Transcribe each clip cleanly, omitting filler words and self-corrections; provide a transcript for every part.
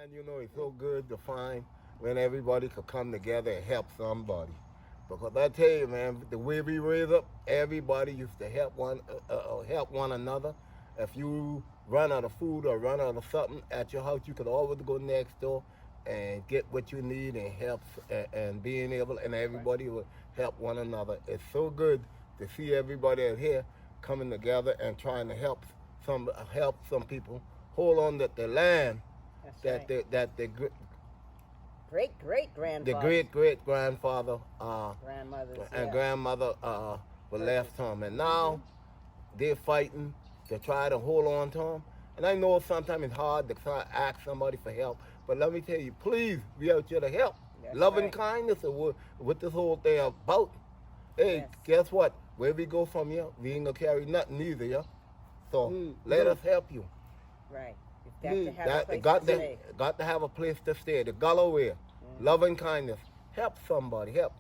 Man, you know, it's so good to find when everybody could come together and help somebody. Because I tell you, man, the way we raised up, everybody used to help one another. If you run out of food or run out of something at your house, you could always go next door and get what you need and help and being able, and everybody would help one another. It's so good to see everybody out here coming together and trying to help some people hold on to the land That's that right. the Great grandfather. great grandfather Grandmothers. and Yeah. grandmother were left him, and now they're fighting to try to hold on to them. And I know sometimes it's hard to try to ask somebody for help, but let me tell you, please be out here to help. That's Loving right. kindness is what this whole thing about. Hey, Yes. guess what? Where we go from here, we ain't gonna carry nothing either, yeah. So let us help you. Right. You've got to have a place got to to stay. got to have a place to stay. The Gullah way, loving kindness. Help somebody. Help.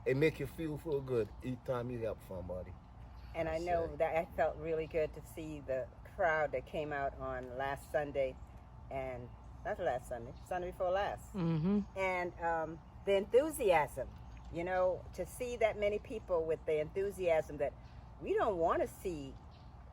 It make you feel so good each time you help somebody. And I know that I felt really good to see the crowd that came out on last Sunday, and not last Sunday, Sunday before last, and the enthusiasm. You know, to see that many people with the enthusiasm that we don't want to see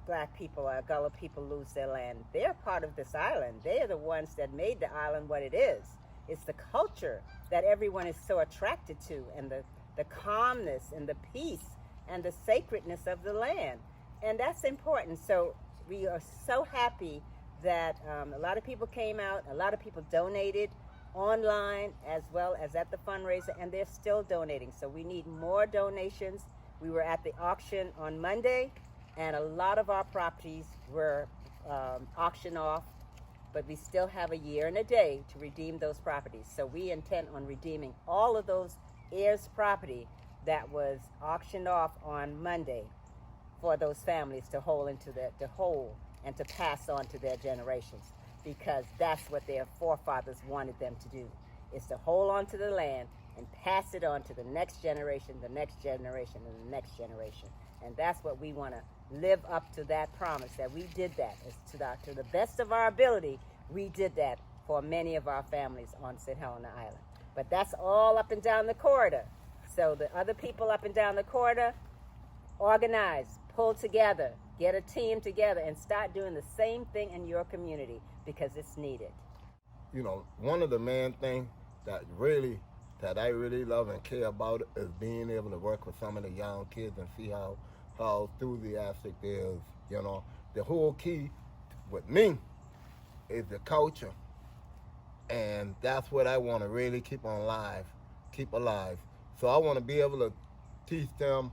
Black people or Gullah people lose their land. They're part of this island. They are the ones that made the island what it is. It's the culture that everyone is so attracted to, and the calmness and the peace and the sacredness of the land. And that's important. So we are so happy that a lot of people came out, a lot of people donated online as well as at the fundraiser, and they're still donating. So we need more donations. We were at the auction on Monday, and a lot of our properties were auctioned off, but we still have a year and a day to redeem those properties. So we intend on redeeming all of those heirs' property that was auctioned off on Monday for those families to hold and to pass on to their generations, because that's what their forefathers wanted them to do, is to hold on to the land and pass it on to the next generation, the next generation, and the next generation. And that's what we want to live up to, that promise that we did that. To the best of our ability, we did that for many of our families on St. Helena Island. But that's all up and down the corridor. So the other people up and down the corridor, organize, pull together, get a team together, and start doing the same thing in your community, because it's needed. You know, one of the main things that I really love and care about is being able to work with some of the young kids and see how enthusiastic they is. You know, the whole key with me is the culture, and that's what I want to really keep alive. So I want to be able to teach them,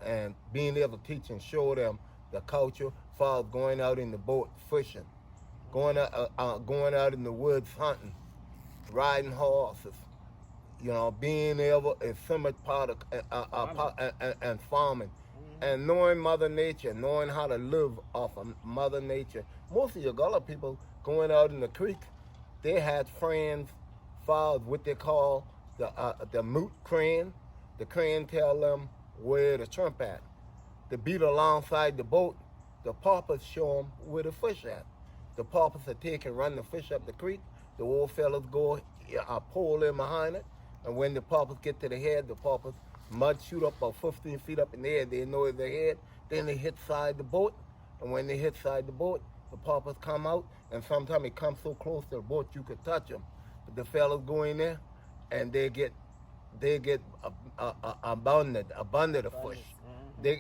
and being able to teach and show them the culture, as far as going out in the boat fishing, going out in the woods hunting, riding horses. You know, being able is so much part of and farming, and knowing Mother Nature, knowing how to live off of Mother Nature. Most of your Gullah people going out in the creek, they had friends, far as what they call the moot crane. The crane tell them where the shrimp at. The beat alongside the boat, the paupers show them where the fish at. The paupers will take and run the fish up the creek. The old fellas go pull in behind it. And when the paupers get to the head, the paupers mud shoot up about 15 feet up in the air. They know it's their head. Then they hit side the boat. And when they hit side the boat, the paupers come out. And sometimes they come so close to the boat you could touch them. But the fellas go in there, and they get abundant of fish.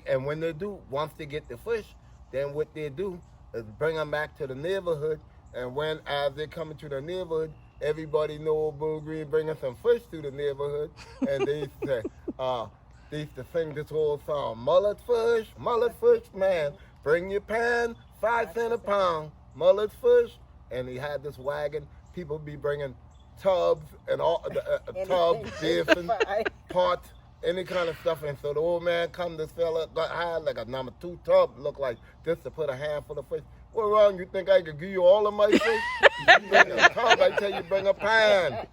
And when they do, once they get the fish, then what they do is bring them back to the neighborhood. And as they come into the neighborhood, everybody know old Bull Green bringing some fish to the neighborhood. And they used to say, they used to sing this old song, mullet fish, man, bring your pan, 5 cents a pound, mullet fish. And he had this wagon. People be bringing tubs and all tubs, basins, pots, any kind of stuff. And so the old man come, this fella got high like a number 2 tub, look like this, to put a handful of fish. What wrong? You think I could give you all of my fish? You bring a tub, I tell you bring a pan.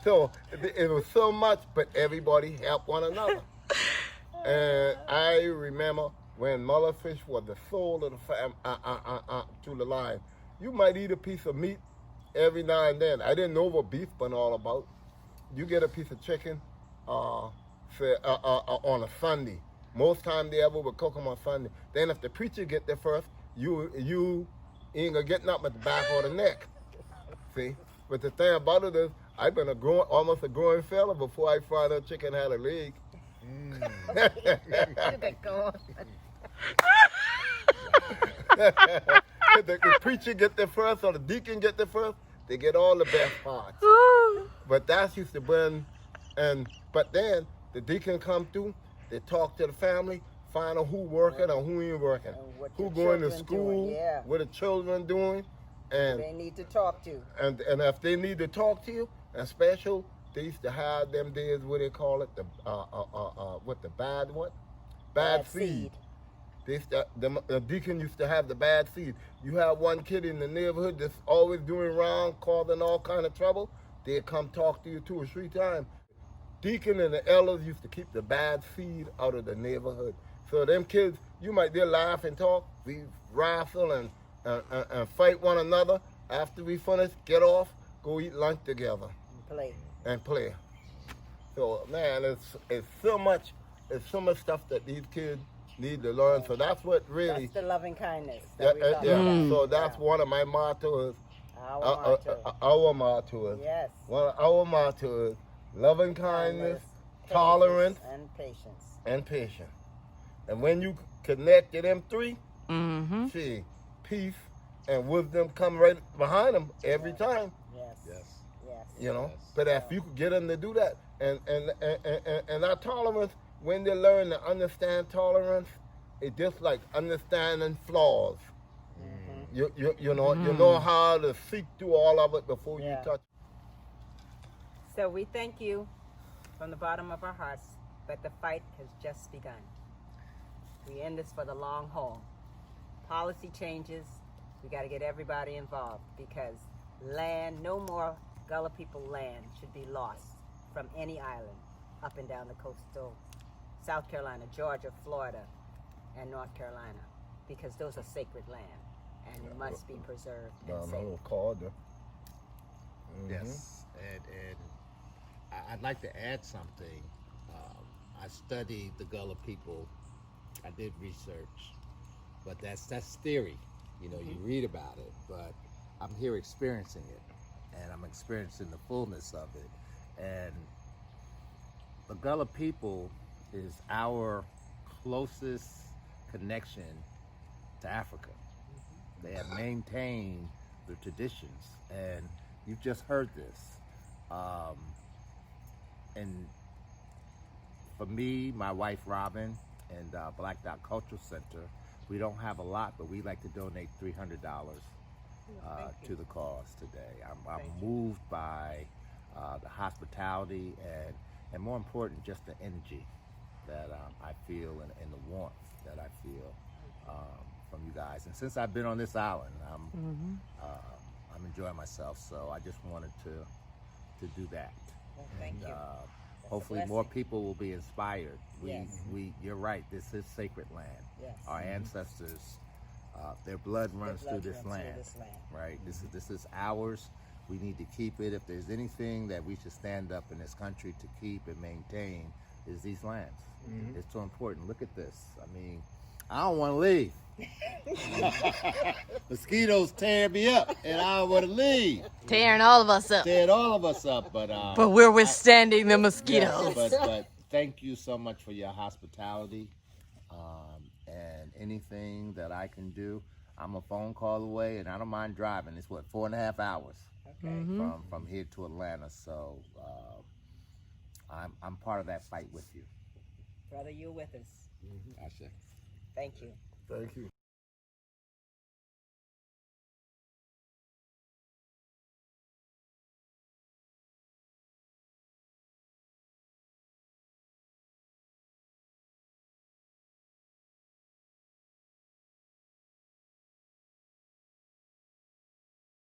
So it was so much, but everybody helped one another. And I remember when mulletfish was the soul of the to the line. you might eat a piece of meat every now and then. I didn't know what beef been all about. You get a piece of chicken on a Sunday. Most time they ever would cook them on Sunday. Then if the preacher get there first, you ain't gonna get nothing at the back or the neck. See? But the thing about it is, I've been almost a growing fella before I found out chicken had a leg. The preacher get there first or the deacon get there first, they get all the best parts. But that's used to been, but then the deacon come through, they talk to the family, find out who working or who ain't working, who going to school, what the children doing, and they need to talk to. And if they need to talk to you, and special, they used to have them days, what they call it, the bad seed. The deacon used to have the bad seed. You have one kid in the neighborhood that's always doing wrong, causing all kind of trouble, they'd come talk to you 2 or 3 times. Deacon and the elders used to keep the bad seed out of the neighborhood. So them kids, they laugh and talk, we wrestle and fight one another. After we finish, get off, go eat lunch together. And play. So man, it's so much stuff that these kids need to learn. So that's what really. That's the loving kindness. So that's one of my mottos. Our motto is. Yes. Our motto is loving kindness, tolerance, and patience. And when you connect to them 3, see, peace and wisdom come right behind them every time. Yes. But if you could get them to do that, and that tolerance, when they learn to understand tolerance, it's just like understanding flaws. You know how to seek through all of it before you touch. So we thank you from the bottom of our hearts, but the fight has just begun. We end this for the long haul. Policy changes, we got to get everybody involved, because no more Gullah people land should be lost from any island up and down the coastal, South Carolina, Georgia, Florida, and North Carolina, because those are sacred land and must be preserved and saved. Yes, and I'd like to add something. I studied the Gullah people. I did research, but that's theory. You read about it, but I'm here experiencing it, and I'm experiencing the fullness of it. And the Gullah people is our closest connection to Africa. They have maintained the traditions, and you've just heard this. And for me, my wife Robin, and Black Dot Cultural Center, we don't have a lot, but we like to donate $300 to the cause today. I'm moved by the hospitality and more important, just the energy that I feel and the warmth that I feel from you guys. And since I've been on this island, I'm enjoying myself. So I just wanted to do that. Well, thank you. Hopefully more people will be inspired. You're right. This is sacred land. Yes. Our ancestors, their blood runs through this land. Right. This is ours. We need to keep it. If there's anything that we should stand up in this country to keep and maintain, is these lands. It's so important. Look at this. I mean, I don't want to leave. Mosquitoes tearing me up, and I don't want to leave. Tearing all of us up. But we're withstanding the mosquitoes. But thank you so much for your hospitality, and anything that I can do. I'm a phone call away, and I don't mind driving. It's 4.5 hours from here to Atlanta. So I'm part of that fight with you. Brother, you're with us. Asha. Thank you. Thank you.